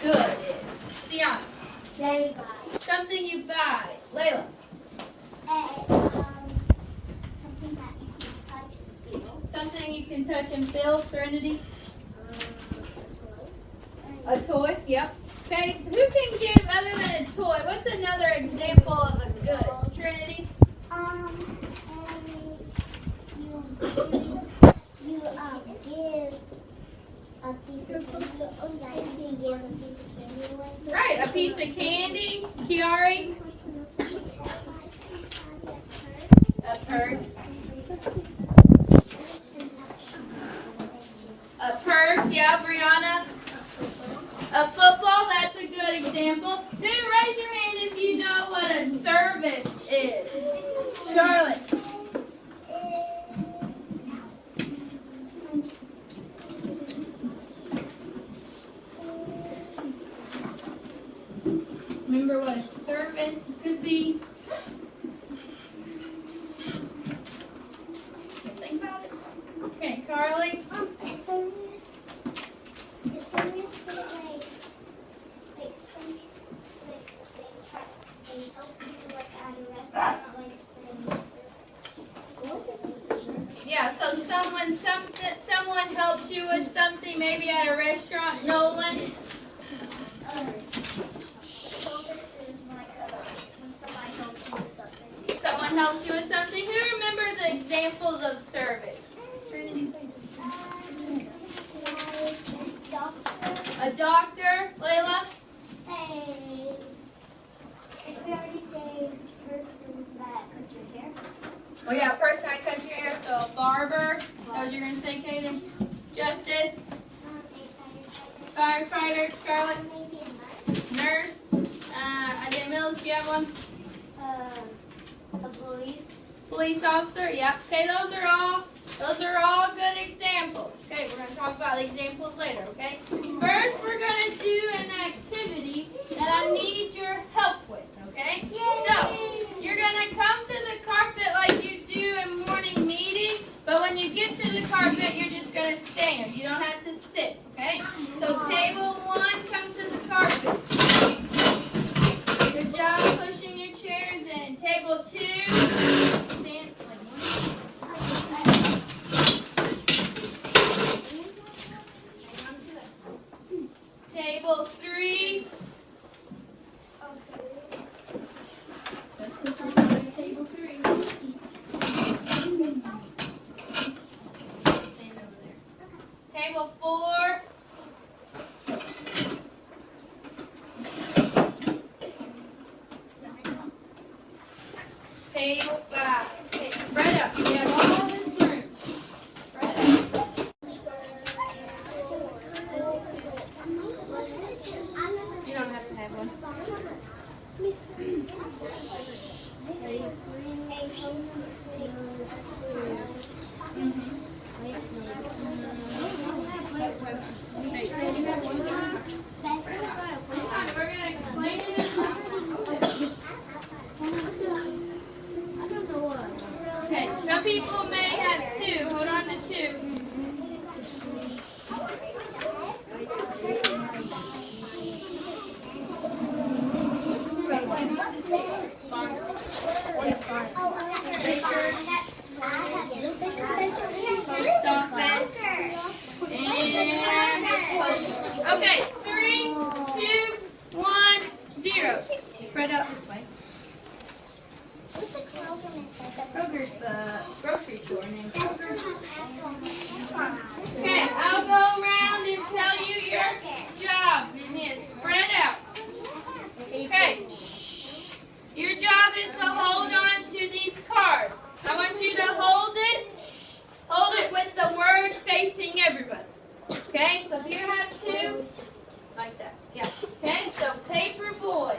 good is? Sienna. Something Something you buy. you buy. Layla. Something that you can touch and feel. Something you can touch and feel. Serenity. A toy. Yep. Okay. Who can give other than a toy? What's another example of a good? Trinity. You give a piece of candy. You give a piece of candy away. Right. A piece of candy. Kiari. A purse. A purse. Yeah, Brianna. A football. That's a good example. Who, raise your hand if you know what a service is? Charlotte. Remember what a service could be? Think about it. Okay, Carly. A service. A service is like some they help you like at a restaurant, like Yeah, so someone helps you with something, maybe at a restaurant. Nolan. service is like when somebody helps you with something. Someone helps you with something. Who remembers the examples of service? A doctor, Layla. Hey, did we already say person that cuts your hair? Oh yeah, person that cuts your hair. So a barber. That's what you're gonna say, Kaden. Justice. Firefighter. Charlotte. Maybe a nurse. Nurse. Idea Mills. Do you have one? A police. Police officer. Yep. Okay, those are all good examples. Okay, we're gonna talk about the examples later. Okay. First, we're gonna do an activity that I need your help with. Okay. So you're gonna come to the carpet like you do in morning meeting, but when you get to the carpet, you're just gonna stand. You don't have to sit. Okay. So table 1, come to the carpet. Good job pushing your chairs in. Table 2, stand. Table 3. Table 3. Stand over there. Table 4. Table 5. Okay, spread out. We have all this room. Spread out. You don't have to have one. This is a hostess takes We're going to explain it. Okay, some people may have 2. Hold on to 2. Post office. And okay, 3, 2, 1, 0. Spread out this way. Kroger's the grocery store name. Okay, I'll go around and tell you your job. You need to spread out. Okay. Your job is to hold on to these cards. I want you to hold it. Hold it with the word facing everybody. Okay? So here has 2. Like that. Yeah. Okay? So paper boy,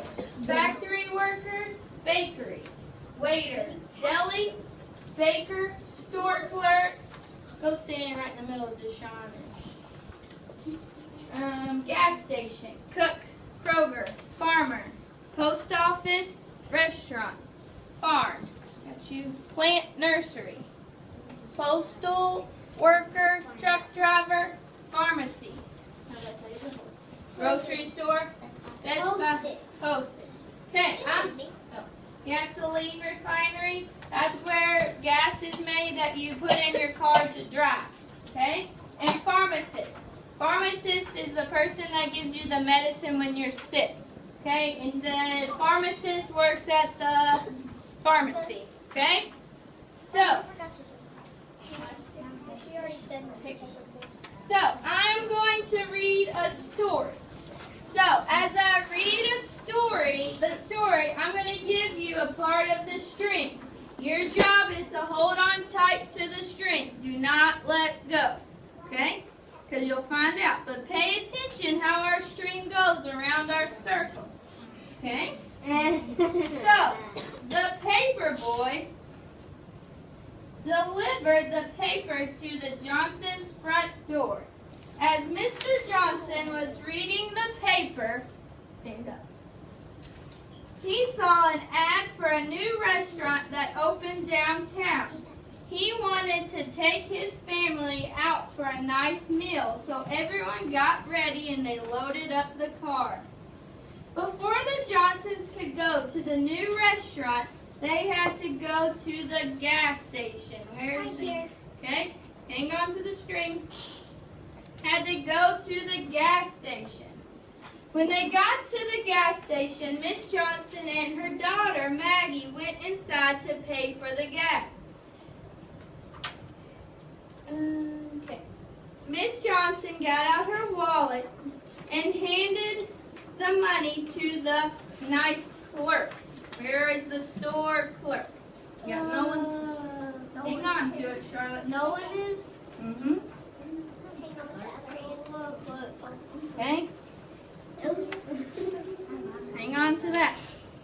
factory workers, bakery, waiter, deli, baker, store clerk. Go stand right in the middle of Deshaun's. Gas station, cook, Kroger, farmer, post office, restaurant, farm. Got you. Plant nursery, postal worker, truck driver, pharmacy. How did I tell you before? Grocery store? Posted. Okay, gasoline refinery. That's where gas is made that you put in your car to drive. Okay? And pharmacist. Pharmacist is the person that gives you the medicine when you're sick. Okay? And the pharmacist works at the pharmacy. Okay? So, I'm going to read a story. So, as I read the story, I'm going to give you a part of the string. Your job is to hold on tight to the string. Do not let go. Okay? Because you'll find out. But pay attention how our string goes around our circle. Okay? So, the paper boy delivered the paper to the Johnson's front door. As Mr. Johnson was reading the paper, stand up, he saw an ad for a new restaurant that opened downtown. He wanted to take his family out for a nice meal, so everyone got ready and they loaded up the car. Before the Johnsons could go to the new restaurant, they had to go to the gas station. Where's the? Okay, hang on to the string. Had to go to the gas station. When they got to the gas station, Miss Johnson and her daughter Maggie went inside to pay for the gas. Okay. Miss Johnson got out her wallet and handed the money to the nice clerk. Where is the store clerk? Yeah, no one. Hang on to it, Charlotte. No one is? Mm-hmm. Okay. Hang on to that.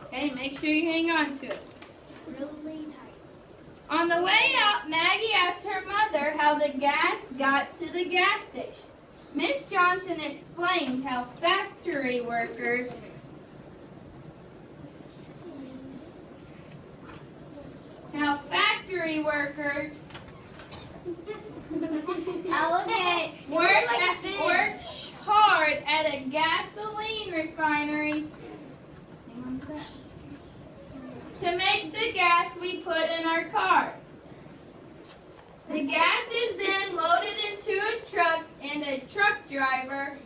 Okay, make sure you hang on to it. Really tight. On the way out, Maggie asked her mother how the gas got to the gas station. Miss Johnson explained how factory workers worked hard at a gasoline refinery to make the gas we put in our cars. The gas is then loaded into a truck, and a truck driver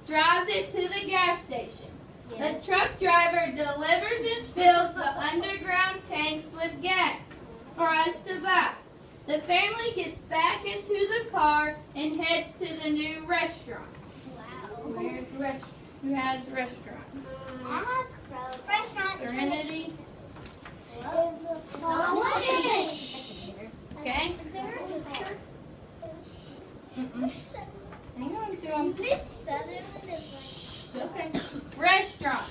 drives it to the gas station. The truck driver delivers and fills the underground tanks with gas for us to buy. The family gets back into the car and heads to the new restaurant. Wow. Where's the restaurant? Who has the restaurant? Restaurant. Serenity. Okay. Is there a picture? Hang on to them. This southern is Okay. Restaurant.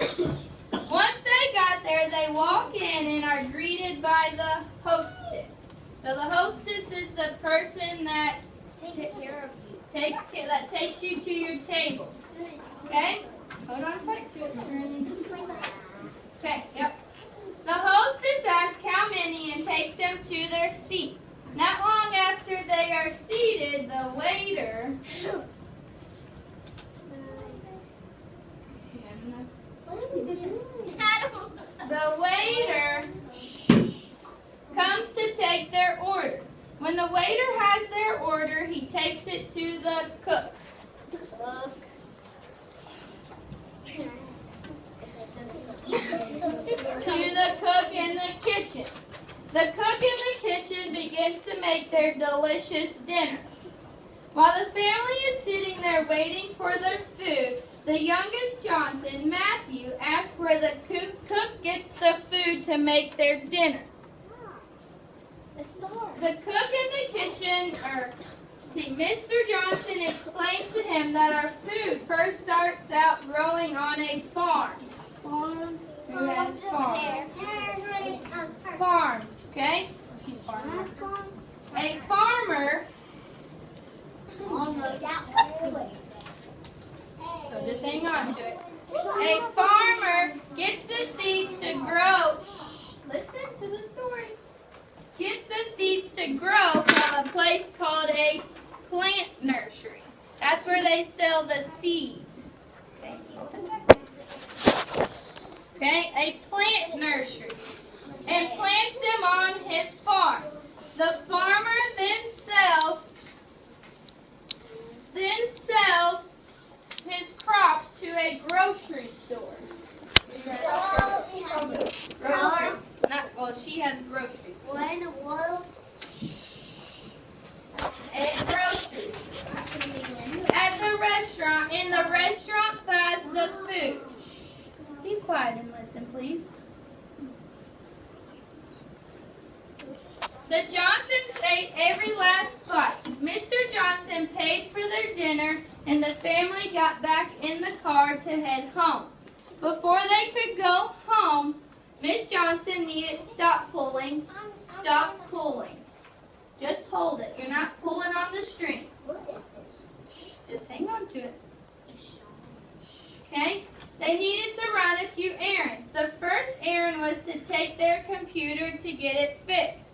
Once they got there, they walk in and are greeted by the hostess. So the hostess is the person that takes care of you. takes you to your table. Okay? Hold on tight to it, Serenity. Okay, yep. The hostess asks how many and takes them to their seat. Not long after they are seated, the waiter comes to take their order. When the waiter has their order, he takes it to the cook. To the cook in the kitchen. The cook in the kitchen begins to make their delicious dinner. While the family is sitting there waiting for their food, the youngest Johnson, Matthew, asks where the cook gets the food to make their dinner. The cook in the kitchen, Mr. Johnson explains to him that our food first starts out growing on a farm. Who has farm? Farm, okay? She's farmer. A farmer. So just hang on to it. A farmer gets the seeds to grow. Listen to the story. Gets the seeds to grow from a place called a plant nursery. That's where they sell the seeds. Okay, a plant nursery. And plants them on his farm. The farmer then sells his crops to a grocery store. She has groceries. What in the world? A grocery. At the restaurant, and the restaurant buys the food. Be quiet and listen, please. The Johnsons ate every last bite. Mr. Johnson paid for their dinner, and the family got back in the car to head home. Before they could go home, Miss Johnson needed stop pulling. Stop pulling. Just hold it. You're not pulling on the string. What is this? Just hang on to it. Okay? They needed to run a few errands. The first errand was to take their computer to get it fixed.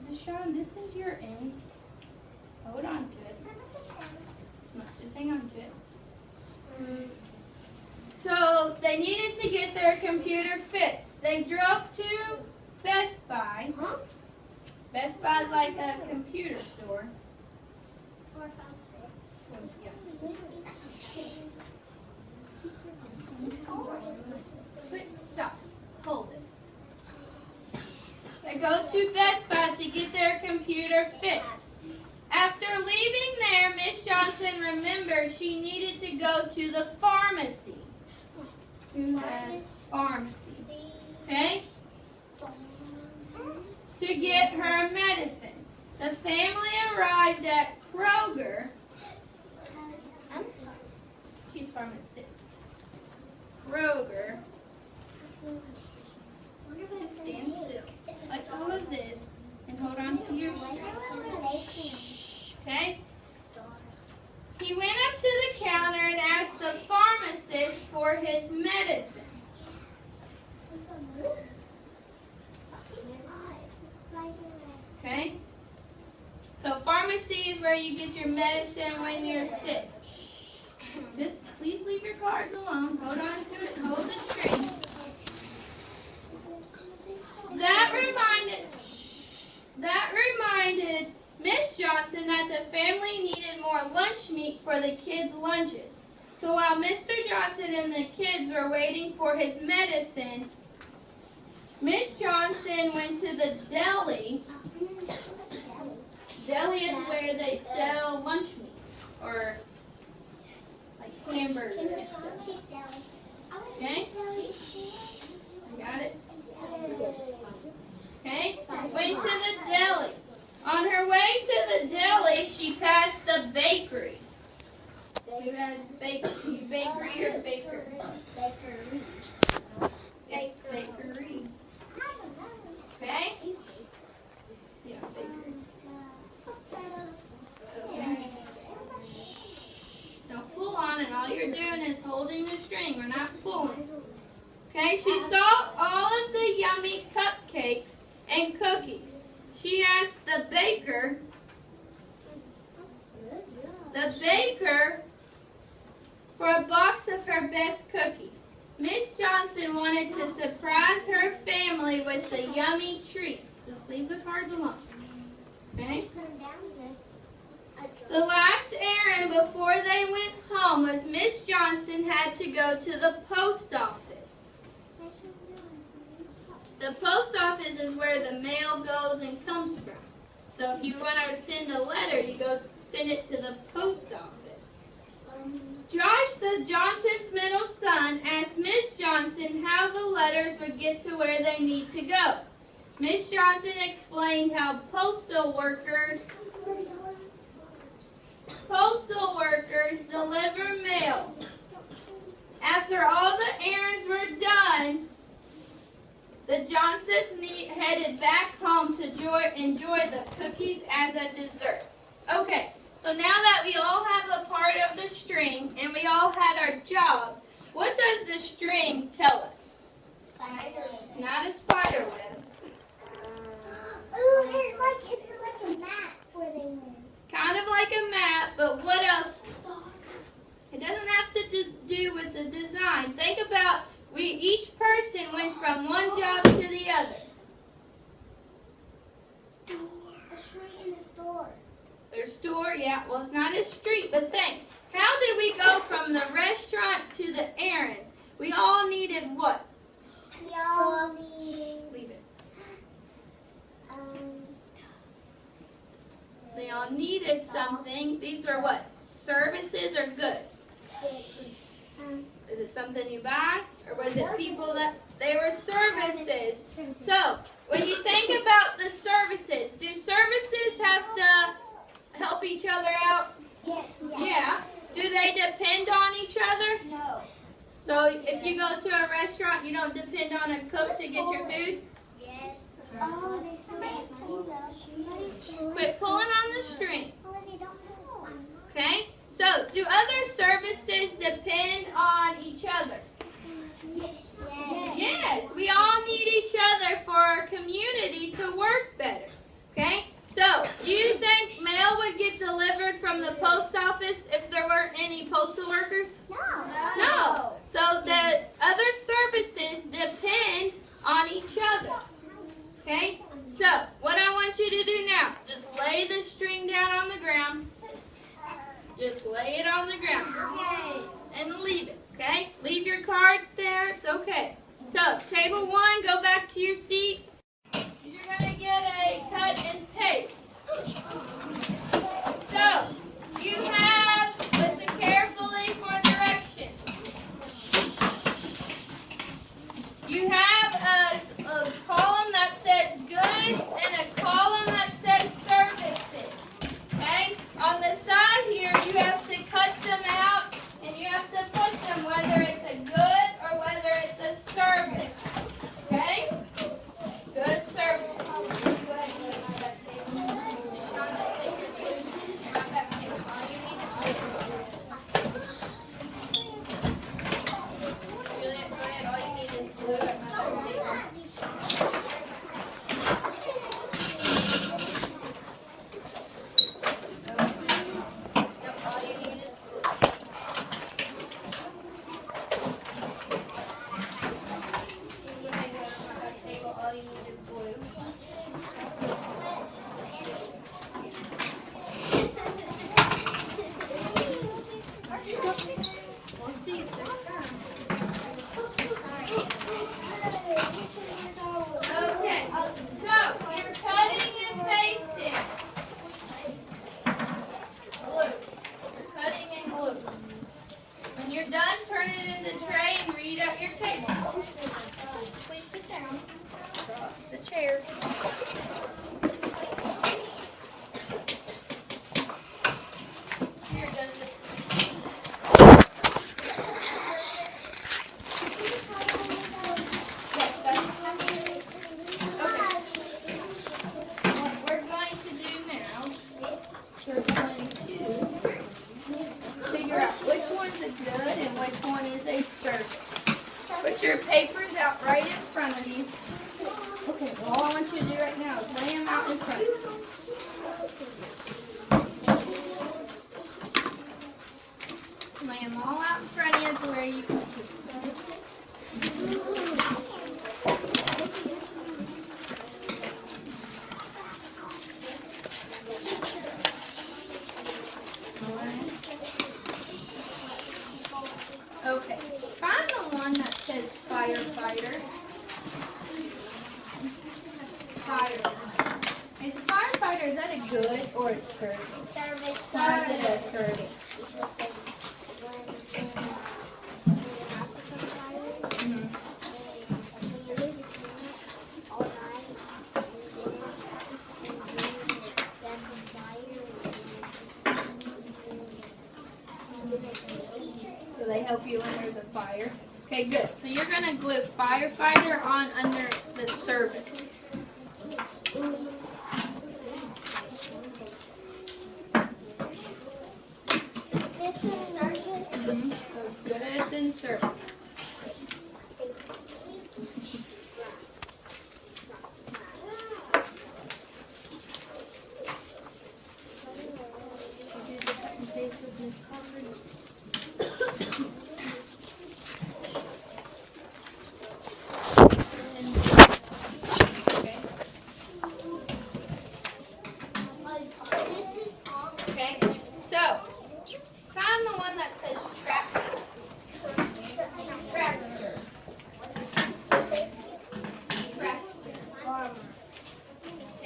Deshaun, this is your end. Hold on to it. No, just hang on to it. So they needed to get their computer fixed. They drove to Best Buy. Best Buy's like a computer store. Stop. Hold it. They go to Best Buy to get their computer fixed. After leaving there, Miss Johnson remembered she needed to go to the pharmacy. To the pharmacy. Okay? To get her medicine. The family arrived at Kroger. She's pharmacist. Kroger. Just stand still. Like all of this. And hold on to your okay? He went up to the counter and asked the pharmacist for his medicine. Okay? So pharmacy is where you get your medicine when you're sick. Just please leave your cards alone. Hold on to it. Hold the string. That reminded Miss Johnson that the family needed more lunch meat for the kids' lunches. So while Mr. Johnson and the kids were waiting for his medicine, Miss Johnson went to the deli. Deli is where they sell lunch meat or like hamburgers and stuff. Okay? You got it? Okay? Went to the deli. On her way to the deli, she passed the bakery. You guys bakery or baker? Bakery. Bakery. Okay? Yeah, bakery. Okay. Don't pull on it. All you're doing is holding the string. We're not pulling. Okay? She saw all of the yummy cupcakes and cookies. She asked the baker for a box of her best cookies. Miss Johnson wanted to surprise her family with the yummy treats. Just leave the cards alone. Okay? The last errand before they went home was Miss Johnson had to go to the post office. The post office is where the mail goes and comes from. So if you want to send a letter, you go send it to the post office. Josh, the Johnson's middle son, asked Miss Johnson how the letters would get to where they need to go. Miss Johnson explained how postal workers deliver mail. After all the errands were done, the Johnsons headed back home to enjoy the cookies as a dessert. Okay, so now that we all have a part of the string and we all had our jobs, what does the string tell us? Spider. Not a spider web. Oh, it's like street in the store. Their store, yeah. Well, it's not a street, but think. How did we go from the restaurant to the errands? We all needed what? We all need. Leave it. They all needed something. These were what? Services or goods? Is it something you buy? Or was it people that, they were services. So, when you think about the services, do services have to help each other out? Yes. Yeah. Do they depend on each other? No. So, if you go to a restaurant, you don't depend on a cook to get your food? Yes. Oh, they still have money. Quit pulling on the string. Oh, they don't know. Okay? So, do other services depend on each other? Yes. Yes, we all need each other for our community to work better. Okay? So, do you think mail would get delivered from the post office if there weren't any postal workers? No. So, the other services depend on each other. Okay? So, what I want you to do now, just lay the string down on the ground. Just lay it on the ground. And leave it. Okay? Leave your cards there. It's okay. So, table 1, go back to your seat. You're going to get a cut and paste. So, you have, listen carefully for directions. You have a column that says goods and a column that says services. Okay? On the side here, you have to cut them out and you have to put them whether it's a good or whether it's a service. Okay? Good service. Go ahead and put it on that table. Shauna, take your glue. On that table. All you need is glue. Juliet, go ahead. All you need is glue at my other table. Nope, all you need is glue. Go ahead and go on my other table. All you need is glue. We'll see if they're done. Okay, so you're cutting and pasting. Glue. You're cutting and glue. When you're done, turn it in the tray and read at your table. Please sit down. Drop the chair. Here does this. Yes, that's okay. What we're going to do now, we're going to figure out which one's a good and which one is a service. Put your papers out right in front of you. Okay, well, all I want you to do right now is lay them out in front of you. Lay them all out in front of you to where you can see. Okay, find the one that says firefighter. Firefighter. Is a firefighter, is that a good or a service? Service. Why is it a service? So they help you when there's a fire. Okay, good. So you're going to glue firefighter on under the service. This is service. So goods and service. Did you do the cut and paste with Miss Coleridge?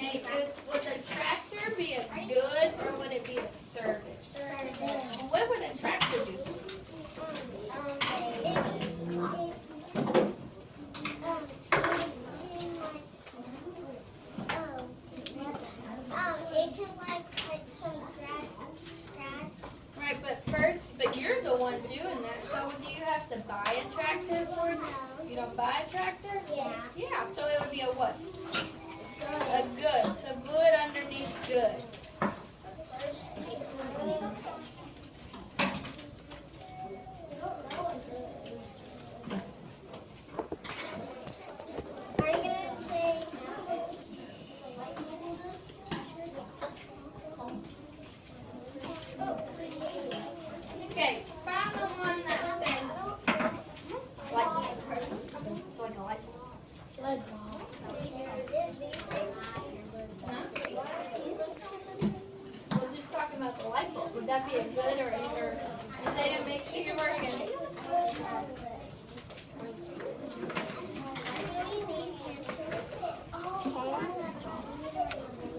Okay, would a tractor be a good or would it be a service? What would a tractor do? It can like cut some grass. Right, but you're the one doing that. So do you have to buy a tractor for it? No. You don't buy a tractor? Yes. Yeah, so it would be a what? A good. So good underneath good. Are you gonna say? Okay, find the one that says light bulb. It's like a light bulb. Light bulb. Huh? We're just talking about the light bulb. Would that be a good or a service? And then make sure you're working.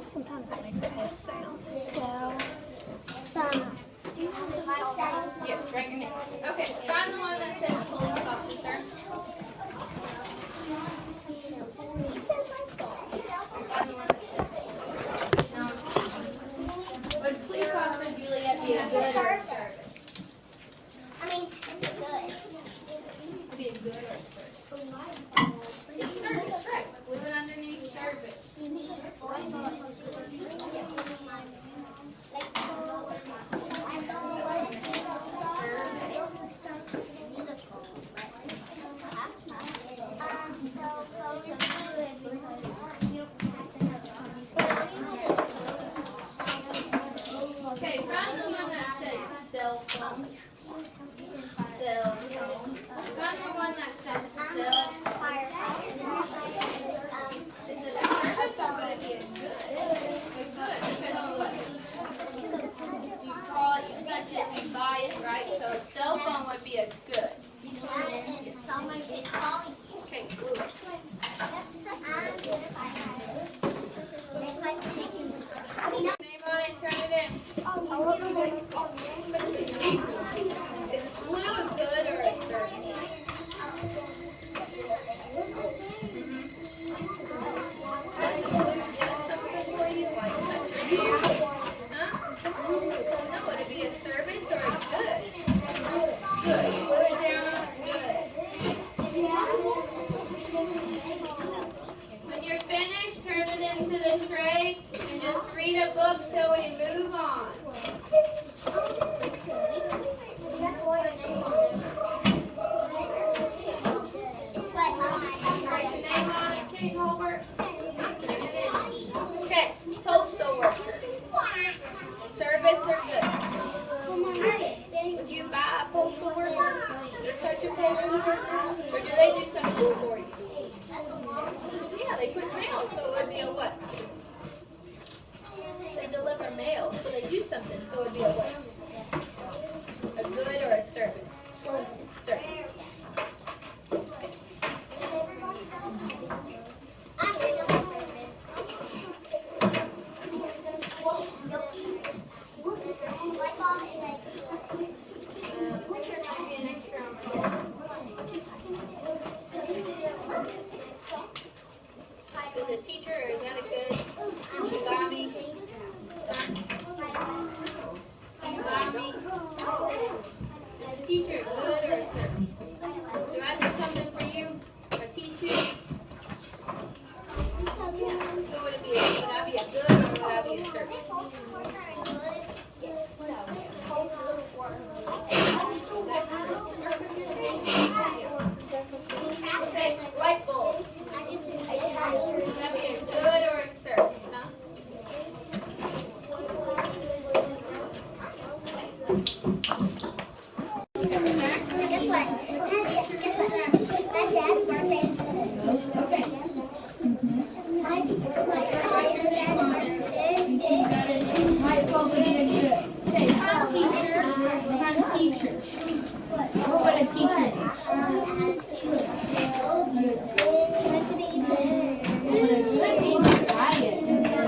Sometimes that makes it have sound. So, Yes, write your name. Okay, find the one that says police officer. You said light bulb. Find the one that says would police officer Juliet be a good or a service? I mean, it's good. Be a good or a service? Service, right. Living underneath service. Okay, find the one that says cell phone. Cell phone. Find the one that says cell. Is it a service or would it be a good? A good, because you what? You call it, you touch it, you buy it, right? So a cell phone would be a good. Okay, cool. Name on it, turn it in. Is blue a good or a service? Does the blue do something for you, like touch your hair? Huh? No, would it be a service or a good? Good. Put it down on good. When you're finished, turn it into the tray and just read a book till we move on. Write your name on it, Kate Holbert. Okay, postal worker. Service or good? Would you buy a postal worker? Touch your postal worker? Or do they do something for you? Yeah, they put mail, so it would be a what? They deliver mail, so they do something, so it would be a what? A good or a service? Service. Is a teacher, or is that a good? You got me? You got me? Is a teacher good or a service? Do I do something for you? Or teach you? So would it be? Would I be a good or would I be a service? Okay, light bulb. Would that be a good or a service, huh? Guess what? My dad's birthday is Okay. Light bulb would be a good. Okay, find teacher. Find teacher. What would a teacher be? Would a good be quiet and then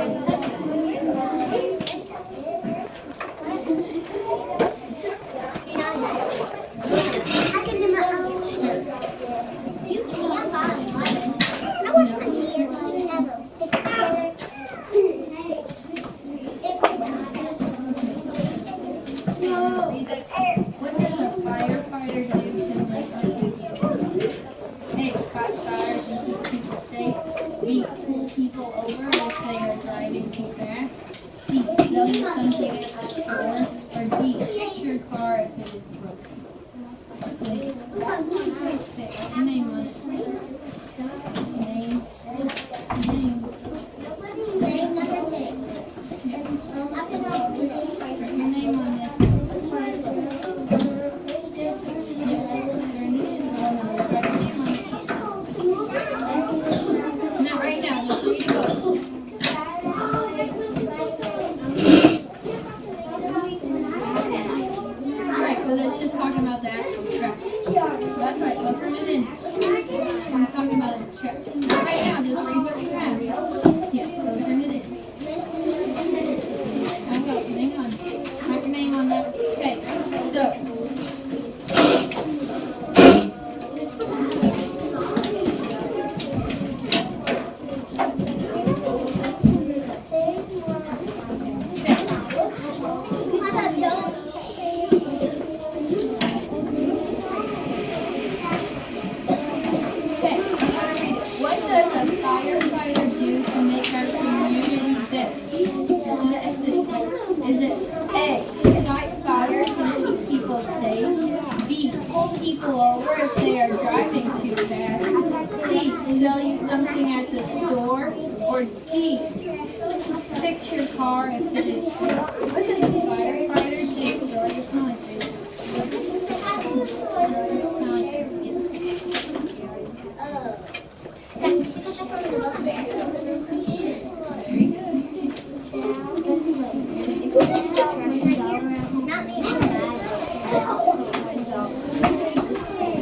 driving too fast. C, sell you something at the store. Or D, fix your car if it is broken. Okay, what's your name on it? Name. Name. Name number 6. Write your name on this. Not right now, just read the book. Alright, well that's just talking about the actual track. That's right, go turn it in. I'm talking about a track. Not right now, just read what you have. Yes, go turn it in. Hang on. Write your name on that. Okay, so. What does a firefighter do to make our community safe? This is the exit. Is it A, fight fires and keep people safe? B, pull people over if they are driving too fast? C, sell you something at the store? Or D, fix your car if it is broken? What does a firefighter do? Draw your points.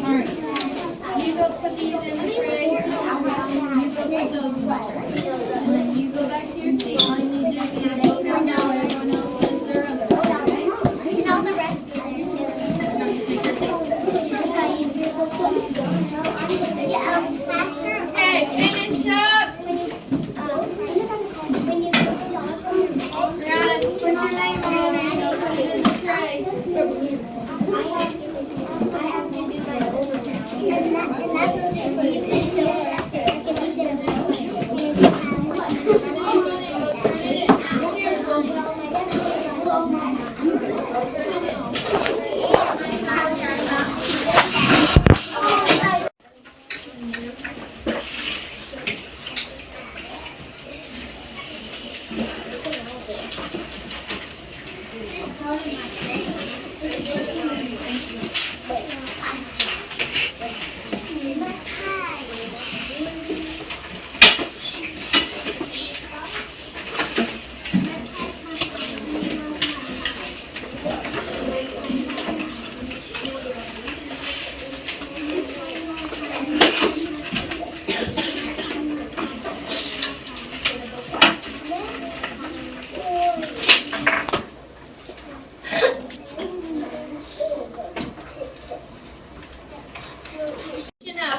Alright, you go put these in the tray, you go put those and then you go back to your seat. All you need to do is get a book out now, everyone else does their other one, okay? And all the rest of it. Now you take your seat. Okay, finish up. Brianna, put your name on it and put it in the tray.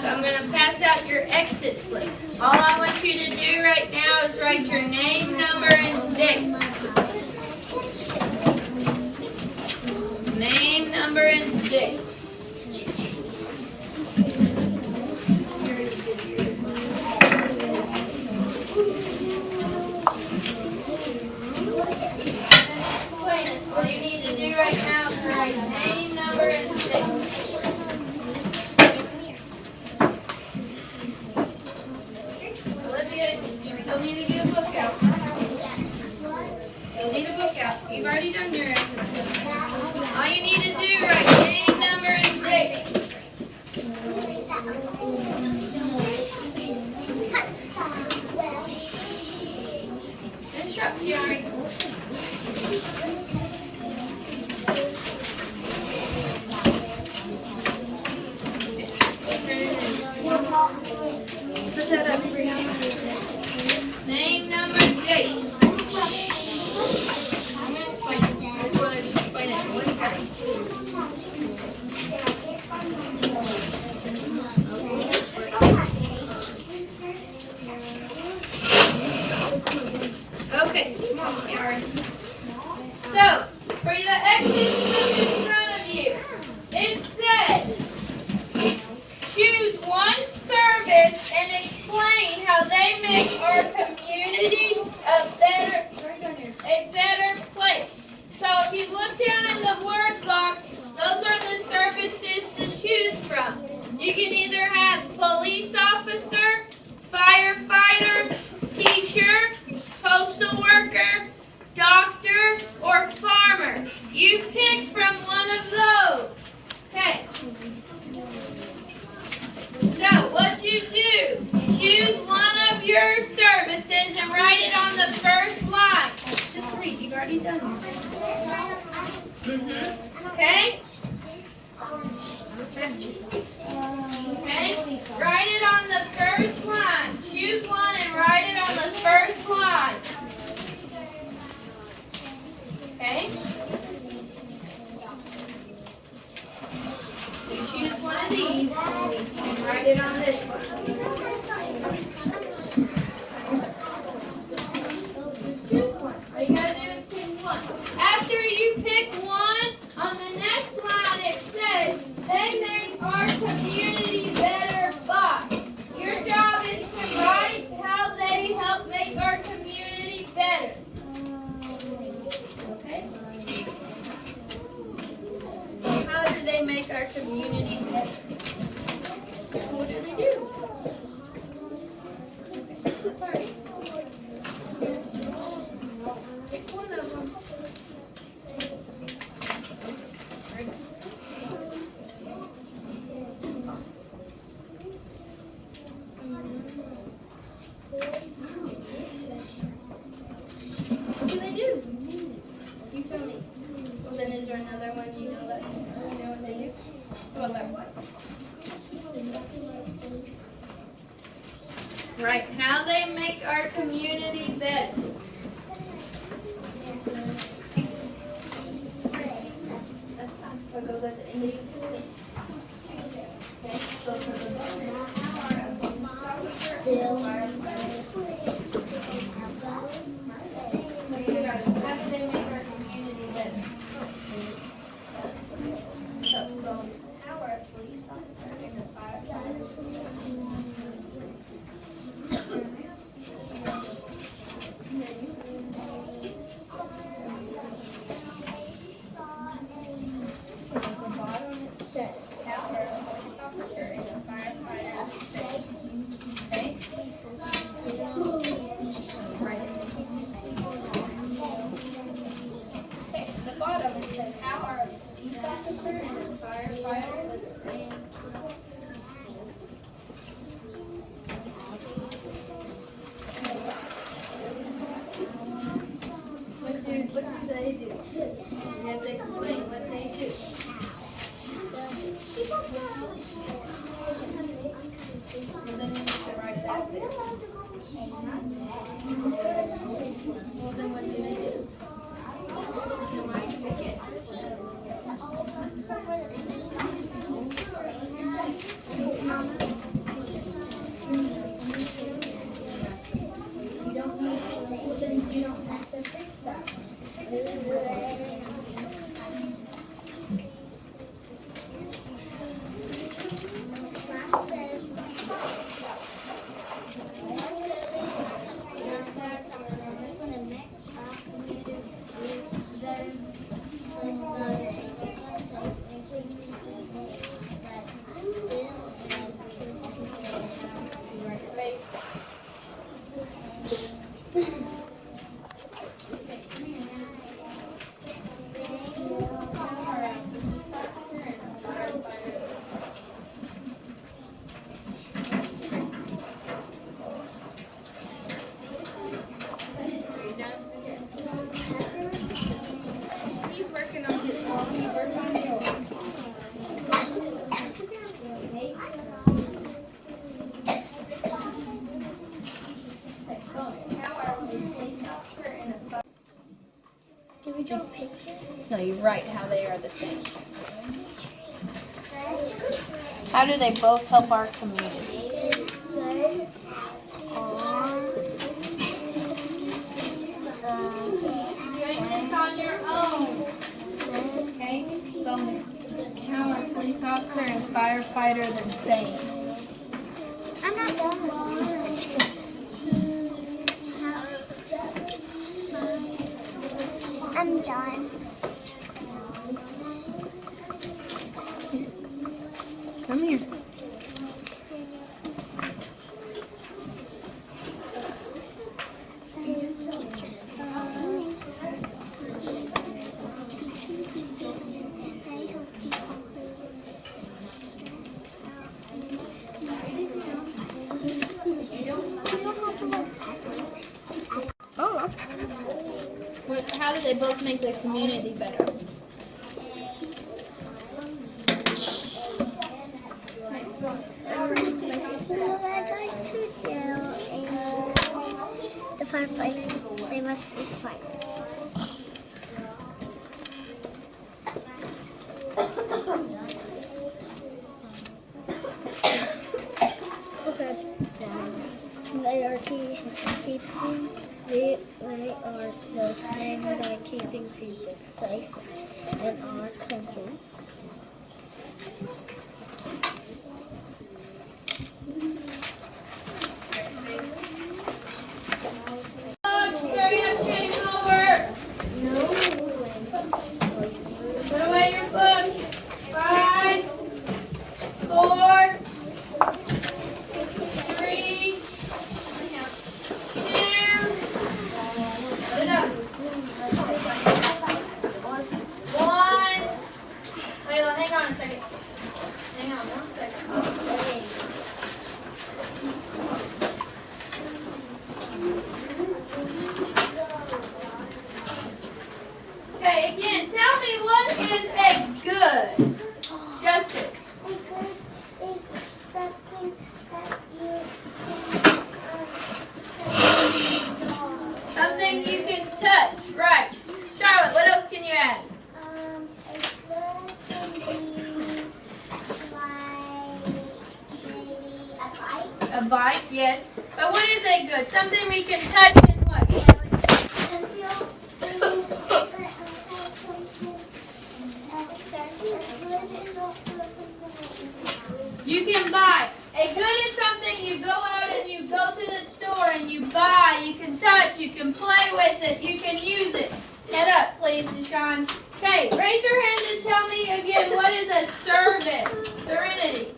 I'm going to pass out your exit slip. All I want you to do right now is write your name, number, and date. Name, number, and date. Explain it. All you need to do right now is write name, number, and date. You still need to get a book out. You'll need a book out. You've already done your exercise. All you need to do, write name, number, and date. Finish up, Kiari. Put that up for you. Name, number, date. I'm going to explain it. I just want to explain it one time. Okay, come on, Kiara. So, for the exit slip in front of you, it says, choose one service and explain how they make our community a better the first line. Just read. You've already done it. Okay? Okay? Write it on the first line. Choose one and write it on the first line. Okay? You choose one of these and write it on this one. Just choose one. All you gotta do is pick one. After you pick one, on the next line it says, they make our community better by. Your job is to write how they help make our community better. Okay? So how do they make our community better? What do they do? That's all right. Pick one of them. What do they do? You tell me. Well, then is there another one you know that you know what they do? How about that one? Right. How they make our community better. What goes at the end of each one? Okay. So for the bonus, how are a police officer and a firefighter? So you guys, how do they make our community better? So how are a police officer and a firefighter? What do they do? You have to explain what they do. Well, then you need to write that there. Well, then what do they do? Then why do you pick it? You don't need to, then you don't have to fix that. No, you write how they are the same. How do they both help our community? You're doing this on your own. Okay? Bonus. How are police officer and firefighter the same? I'm not done. I'm done. Come here. Oh, they both make the community better. The fireplace, same as this fire. They are the same by keeping people safe in our country. Hurry up, take over. Put away your books. 5, 4, 3, 2. Put it up. 1. Wait, hang on a second. Hang on 1 second. Okay, again, tell me what is a good justice? A good is something that you can Something you can touch, right? Charlotte, what else can you add? a good can be like maybe a bike. A bike, yes. But what is a good? Something we can touch and what? You can buy. A good is something you go out and you go to the store and you buy. You can touch. You can play with it. You can use it. Head up, please, Deshaun. Okay, raise your hand and tell me again, what is a service? Serenity.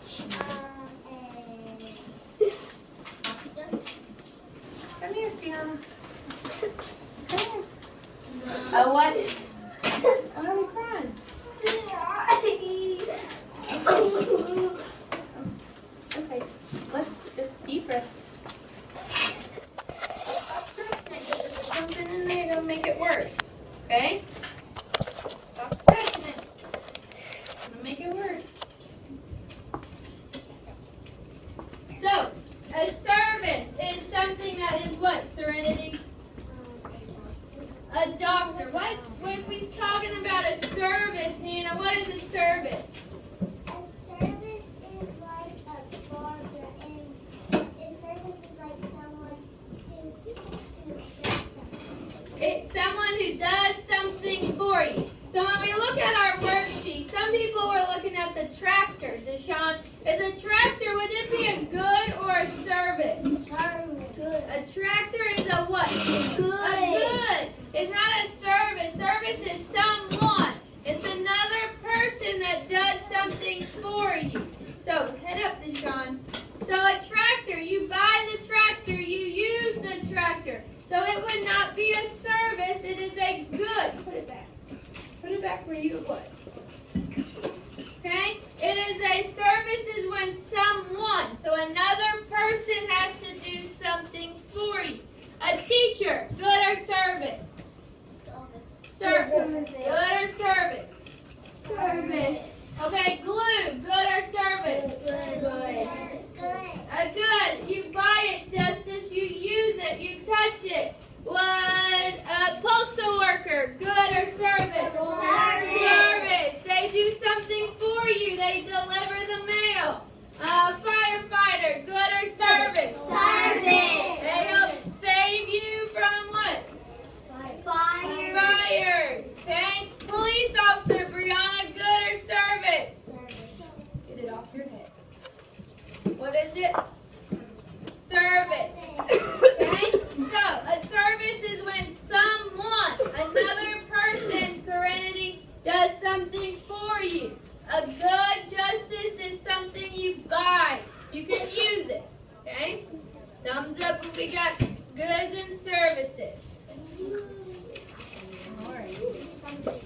Come here, Sienna. Come here. A what? Why are you crying? Okay, let's just deep breath. There's something in there that'll make it worse. Okay? Stop scratching it. It'll make it worse. So, a service is something that is what, Serenity? A doctor. What if we're talking about a service, Hannah? What is a service? A service is like a barber, and a service is like someone who does something. It's someone who does something for you. So when we look at our worksheet, some people were looking at the tractor. Deshaun, is a tractor, would it be a good or a service? Good. A tractor is a what? Good. A good. It's not a service. Service is someone. It's another person that does something for you. So head up, Deshaun. So a tractor, you buy the tractor, you use the tractor. So it would not be a service, it is a good. Put it back. Put it back where you was. Okay? It is a service is when someone, so another person has to do something for you. A teacher, good or service? Service. Good or service? Service. Okay, glue, good or service? Good. A good. You buy it, Justice. You use it. You touch it. What? A postal worker, good or service? Service. They do something for you. They deliver the mail. A firefighter, good or service? Service. They help save you from what? Fires. Okay. Police officer, Brianna, good or service? Get it off your head. What is it? Service. Okay? So, a service is when someone, another person, Serenity, does something for you. A good justice is something you buy. You can use it. Okay? Thumbs up if we got goods and services. All right.